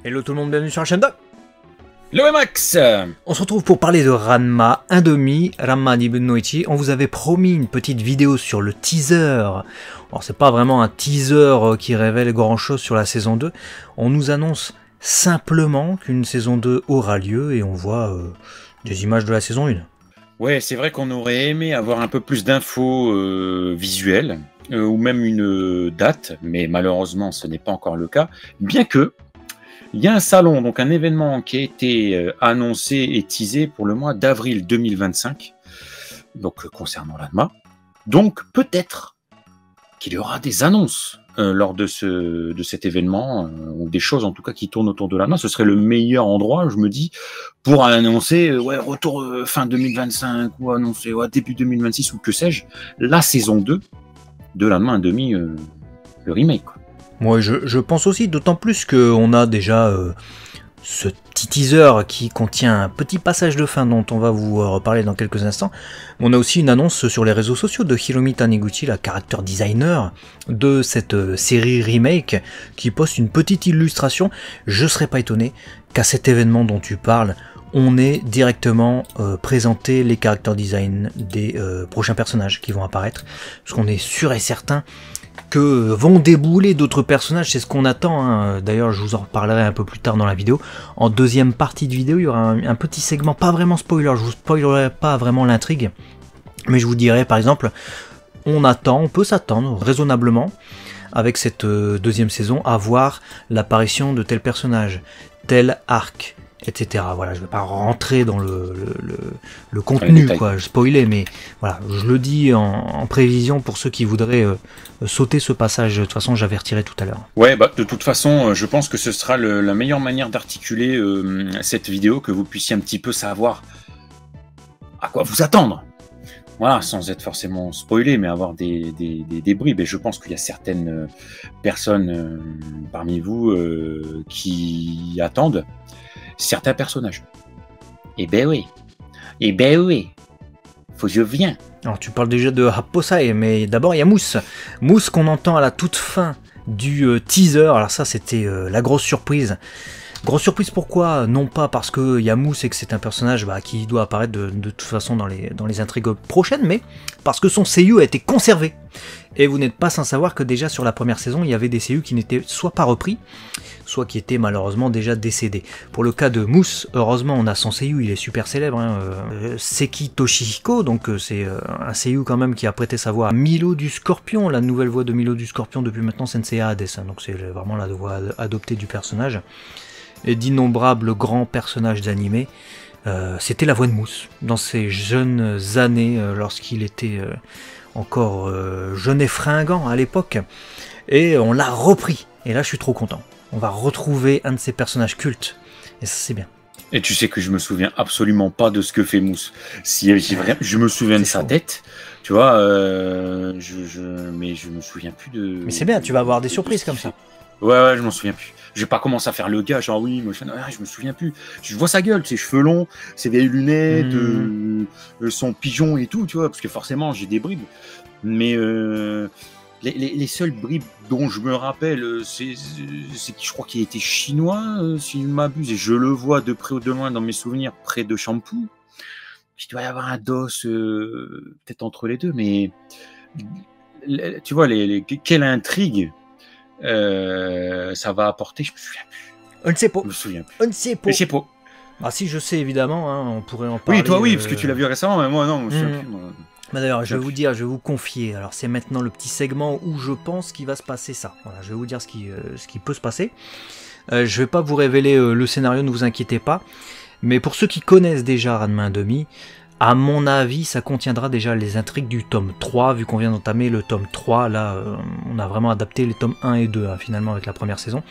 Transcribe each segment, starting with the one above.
Hello tout le monde, bienvenue sur la chaîne de Max. On se retrouve pour parler de Ranma 1/2, Ranma ni Bunno Ichi. On vous avait promis une petite vidéo sur le teaser. Alors c'est pas vraiment un teaser qui révèle grand chose sur la saison 2. On nous annonce simplement qu'une saison 2 aura lieu et on voit des images de la saison 1. Ouais, c'est vrai qu'on aurait aimé avoir un peu plus d'infos visuelles ou même une date, mais malheureusement ce n'est pas encore le cas. Bien que il y a un salon, donc un événement qui a été annoncé et teasé pour le mois d'avril 2025, donc concernant l'ANMA. Donc peut-être qu'il y aura des annonces lors de cet événement, ou des choses en tout cas qui tournent autour de l'ANMA. Ce serait le meilleur endroit, je me dis, pour annoncer ouais, retour fin 2025, ou annoncer début 2026, ou que sais-je, la saison 2 de l'ANMA 1/2, le remake, quoi. Moi je pense aussi, d'autant plus qu'on a déjà ce petit teaser qui contient un petit passage de fin dont on va vous reparler dans quelques instants. On a aussi une annonce sur les réseaux sociaux de Hiromi Taniguchi, la character designer de cette série remake, qui poste une petite illustration. Je serais pas étonné qu'à cet événement dont tu parles, on ait directement présenté les character design des prochains personnages qui vont apparaître, parce qu'on est sûr et certain que vont débouler d'autres personnages, c'est ce qu'on attend, hein. D'ailleurs je vous en reparlerai un peu plus tard dans la vidéo. En deuxième partie de vidéo il y aura un petit segment, pas vraiment spoiler, je vous spoilerai pas vraiment l'intrigue, mais je vous dirai par exemple, on peut s'attendre raisonnablement avec cette deuxième saison à voir l'apparition de tel personnage, tel arc, etc. Voilà, je ne vais pas rentrer dans le contenu, quoi, spoiler, mais voilà, je le dis en prévision pour ceux qui voudraient sauter ce passage. De toute façon, j'avertirai tout à l'heure. Ouais, bah de toute façon, je pense que ce sera la meilleure manière d'articuler cette vidéo, que vous puissiez un petit peu savoir à quoi vous attendre. Voilà, sans être forcément spoilé, mais avoir des bribes. Et je pense qu'il y a certaines personnes parmi vous qui attendent certains personnages. Eh ben oui, faut que je viens. Alors tu parles déjà de Happosai, mais d'abord il y a Mousse. Mousse qu'on entend à la toute fin du teaser. Alors ça c'était la grosse surprise. Grosse surprise pourquoi? Non pas parce qu'il y a Mousse et que c'est un personnage qui doit apparaître de toute façon dans les intrigues prochaines, mais parce que son seiyuu a été conservé. Et vous n'êtes pas sans savoir que déjà sur la première saison, il y avait des seiyuu qui n'étaient soit pas repris, soit qui étaient malheureusement déjà décédés. Pour le cas de Mousse, heureusement on a son seiyuu, il est super célèbre, hein, Seki Toshihiko, donc c'est un seiyuu quand même qui a prêté sa voix à Milo du Scorpion, la nouvelle voix de Milo du Scorpion depuis maintenant Sensei Hades, hein, donc c'est vraiment la voix adoptée du personnage. Et d'innombrables grands personnages d'animé, c'était la voix de Mousse dans ses jeunes années, lorsqu'il était encore jeune et fringant à l'époque, et on l'a repris, et là je suis trop content. On va retrouver un de ces personnages cultes, et ça c'est bien. Et tu sais que je me souviens absolument pas de ce que fait Mousse. Si je me souviens de sa tête, tu vois, mais je me souviens plus de... Mais c'est bien, tu vas avoir des surprises comme ça. Ouais, je m'en souviens plus. Je vais pas commencer à faire le gars, genre oui, je me souviens plus. Je vois sa gueule, ses cheveux longs, ses vieilles lunettes, son pigeon et tout, tu vois, parce que forcément j'ai des bribes. Mais les seules bribes dont je me rappelle, c'est que je crois qu'il était chinois, si je m'abuse, et je le vois de près ou de loin dans mes souvenirs, près de Shampoo. Il doit y avoir un dos peut-être entre les deux, mais tu vois, quelle intrigue ça va apporter, je me souviens plus. On ne sait pas. Je me souviens plus. On ne sait pas. Je sais pas. Ah si, je sais évidemment, hein, on pourrait en parler. Oui, toi oui, parce que tu l'as vu récemment, mais moi non, je me souviens plus. Bah d'ailleurs, je vais vous dire, je vais vous confier. Alors c'est maintenant le petit segment où je pense qu'il va se passer ça. Voilà, je vais vous dire ce qui peut se passer. Je vais pas vous révéler le scénario, ne vous inquiétez pas. Mais pour ceux qui connaissent déjà Ranma 1/2, à mon avis, ça contiendra déjà les intrigues du tome 3, vu qu'on vient d'entamer le tome 3. Là, on a vraiment adapté les tomes 1 et 2, hein, finalement, avec la première saison.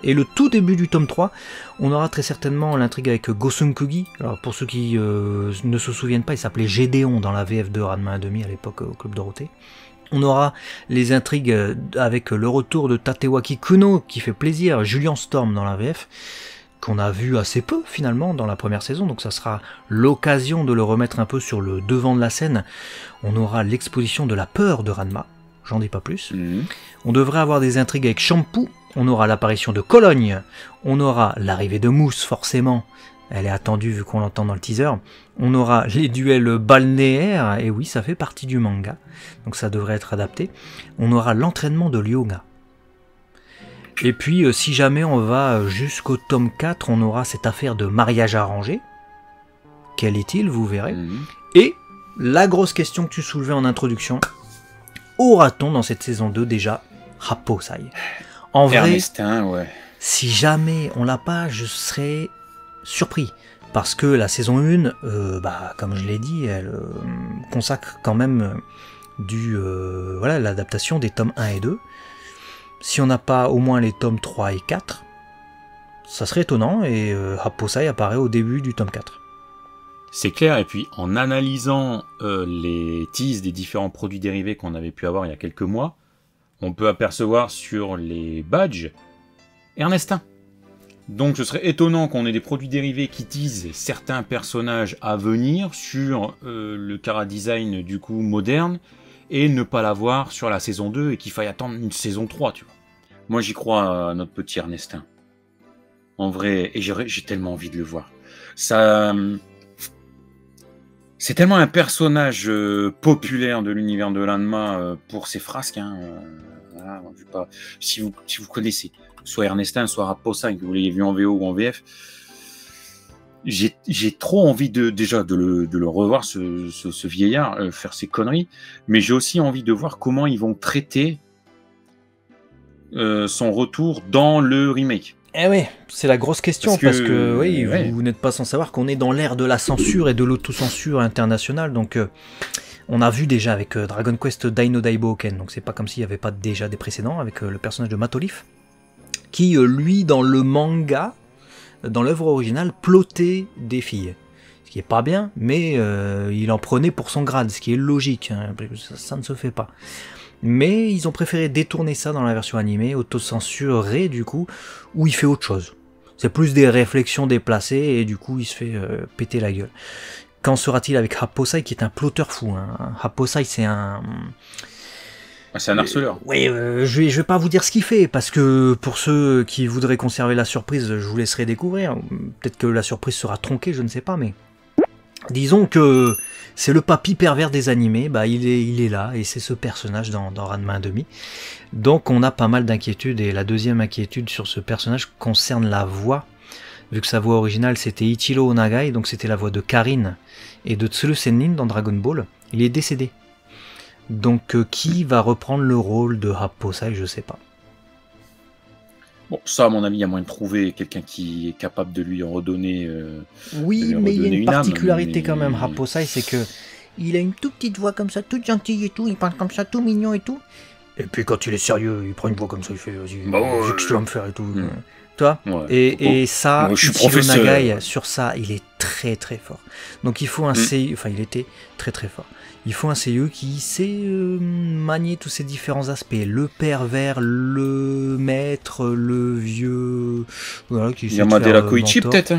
Et le tout début du tome 3, on aura très certainement l'intrigue avec Gosunkugi. Alors pour ceux qui ne se souviennent pas, il s'appelait Gédéon dans la VF de Ranma 1/2 à l'époque au Club Dorothée. On aura les intrigues avec le retour de Tatewaki Kuno, qui fait plaisir, Julian Storm dans la VF, qu'on a vu assez peu finalement dans la première saison, donc ça sera l'occasion de le remettre un peu sur le devant de la scène. On aura l'exposition de la peur de Ranma, j'en dis pas plus. On devrait avoir des intrigues avec Shampoo, on aura l'apparition de Cologne, on aura l'arrivée de Mousse forcément, elle est attendue vu qu'on l'entend dans le teaser, on aura les duels balnéaires, et oui ça fait partie du manga, donc ça devrait être adapté, on aura l'entraînement de Ryoga. Et puis si jamais on va jusqu'au tome 4, on aura cette affaire de mariage arrangé, quel est-il, vous verrez, et la grosse question que tu soulevais en introduction, aura-t-on dans cette saison 2 déjà Happosai? En vrai, Ernestin, ouais. Si jamais on l'a pas, je serais surpris. Parce que la saison 1, comme je l'ai dit, elle consacre quand même l'adaptation des tomes 1 et 2. Si on n'a pas au moins les tomes 3 et 4, ça serait étonnant, et Happosai apparaît au début du tome 4. C'est clair, et puis en analysant les teases des différents produits dérivés qu'on avait pu avoir il y a quelques mois, on peut apercevoir sur les badges Ernestin. Donc ce serait étonnant qu'on ait des produits dérivés qui teasent certains personnages à venir sur le chara-design du coup moderne, et ne pas l'avoir sur la saison 2 et qu'il faille attendre une saison 3, tu vois. Moi j'y crois à notre petit Ernestin. En vrai, et j'ai tellement envie de le voir. Ça... C'est tellement un personnage populaire de l'univers de l'anma pour ses frasques. Voilà, je sais pas, si vous connaissez, soit Ernestin, soit Happosai, que vous l'ayez vu en VO ou en VF, j'ai trop envie de le revoir, ce vieillard, faire ses conneries, mais j'ai aussi envie de voir comment ils vont traiter son retour dans le remake. Eh oui, c'est la grosse question, parce que oui, ouais. Vous n'êtes pas sans savoir qu'on est dans l'ère de la censure et de l'autocensure internationale, donc on a vu déjà avec Dragon Quest Dino Daiboken, donc c'est pas comme s'il n'y avait pas déjà des précédents, avec le personnage de Matolif, qui lui, dans le manga, dans l'œuvre originale, plotait des filles. Ce qui est pas bien, mais il en prenait pour son grade, ce qui est logique, hein, ça ne se fait pas. Mais ils ont préféré détourner ça dans la version animée, autocensurée du coup, où il fait autre chose. C'est plus des réflexions déplacées et du coup il se fait péter la gueule. Qu'en sera-t-il avec Happosai qui est un plotter fou, hein. Happosai c'est un... C'est un harceleur. Oui, je vais pas vous dire ce qu'il fait, parce que pour ceux qui voudraient conserver la surprise, je vous laisserai découvrir. Peut-être que la surprise sera tronquée, je ne sais pas, mais... Disons que c'est le papy pervers des animés, il est là, et c'est ce personnage dans Ranma 1/2. Donc on a pas mal d'inquiétudes, et la deuxième inquiétude sur ce personnage concerne la voix, vu que sa voix originale c'était Ichiro Onagai, donc c'était la voix de Karin et de Tsuru Sennin dans Dragon Ball. Il est décédé. Donc qui va reprendre le rôle de Happosai, je sais pas. Bon, ça, à mon avis, il y a moyen de trouver quelqu'un qui est capable de lui en redonner. Oui, mais il y a une particularité quand même, Happosai, c'est que il a une toute petite voix comme ça, toute gentille et tout, il parle comme ça, tout mignon et tout. Et puis quand il est sérieux, il prend une voix comme ça, il fait vas-y, qu'est-ce que tu vas me faire et tout. Toi et ça, Ichiro Nagai, sur ça, il est très très fort. Donc il faut un seiyuu, enfin il était très très fort. Il faut un seiyuu qui sait manier tous ces différents aspects. Le pervers, le maître, le vieux... Voilà, qui Yamadera Koichi peut-être.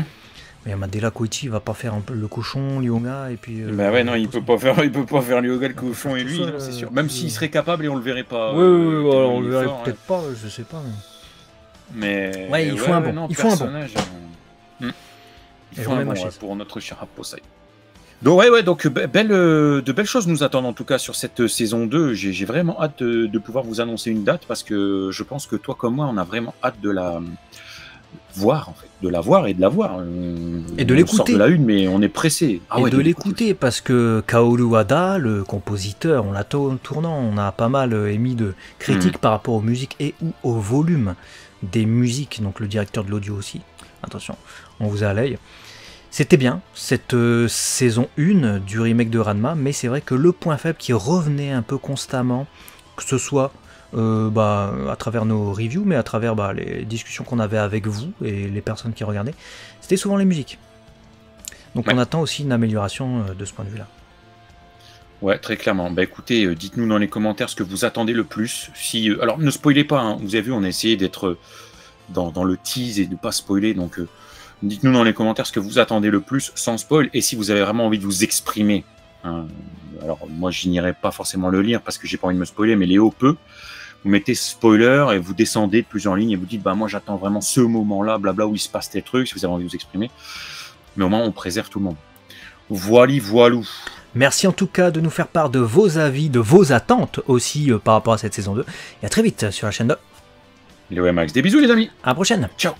Yamadera Koichi il va pas faire un peu le cochon, Ryoga, et puis... bah ouais, non, il peut pas faire Ryoga, le cochon et lui, c'est sûr. Même s'il serait capable et on le verrait pas. Oui, on le verrait peut-être pas, je sais pas. Mais... Ouais, il faut un bon. Non, il faut un bon. Il faut un bon pour notre cher Happosai. Donc donc de belles choses nous attendent en tout cas sur cette saison 2. J'ai vraiment hâte de pouvoir vous annoncer une date, parce que je pense que toi comme moi, on a vraiment hâte de la voir, en fait, de la voir et de la voir. Et de l'écouter. On sort de la une, mais on est pressé. Et de l'écouter, parce que Kaoru Wada, le compositeur, on l'a tournant, on a pas mal émis de critiques par rapport aux musiques et ou au volume des musiques, donc le directeur de l'audio aussi. Attention, on vous a à l'œil. C'était bien, cette saison 1 du remake de Ranma, mais c'est vrai que le point faible qui revenait un peu constamment, que ce soit à travers nos reviews, mais à travers les discussions qu'on avait avec vous et les personnes qui regardaient, c'était souvent les musiques. Donc on attend aussi une amélioration de ce point de vue-là. Ouais, très clairement. Écoutez, dites-nous dans les commentaires ce que vous attendez le plus. Alors ne spoilez pas, hein. Vous avez vu, on a essayé d'être dans le tease et de ne pas spoiler, donc... dites-nous dans les commentaires ce que vous attendez le plus, sans spoil, et si vous avez vraiment envie de vous exprimer. Alors, moi, je n'irai pas forcément le lire parce que j'ai pas envie de me spoiler, mais Léo peut. vous mettez spoiler et vous descendez de plusieurs lignes et vous dites, bah moi j'attends vraiment ce moment-là, blabla, où il se passe tes trucs, si vous avez envie de vous exprimer. Mais au moins on préserve tout le monde. Voilou. Merci en tout cas de nous faire part de vos avis, de vos attentes aussi par rapport à cette saison 2. Et à très vite sur la chaîne de Léo et Max, des bisous les amis. À la prochaine. Ciao.